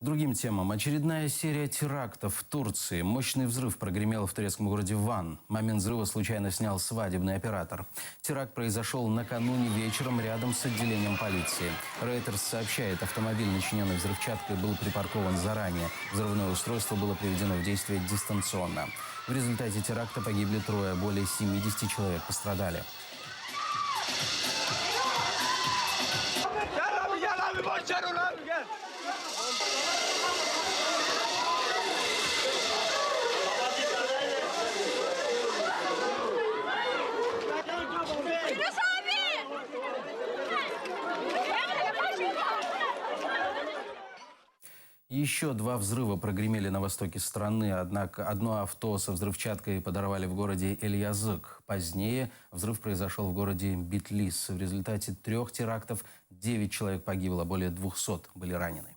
Другим темам. Очередная серия терактов в Турции. Мощный взрыв прогремел в турецком городе Ван. Момент взрыва случайно снял свадебный оператор. Теракт произошел накануне вечером рядом с отделением полиции. Reuters сообщает, автомобиль, начиненный взрывчаткой, был припаркован заранее. Взрывное устройство было приведено в действие дистанционно. В результате теракта погибли трое, более 70 человек пострадали. Еще два взрыва прогремели на востоке страны, однако одно авто со взрывчаткой подорвали в городе Эль-Язык. Позднее взрыв произошел в городе Битлис. В результате 3 терактов 9 человек погибло, более 200 были ранены.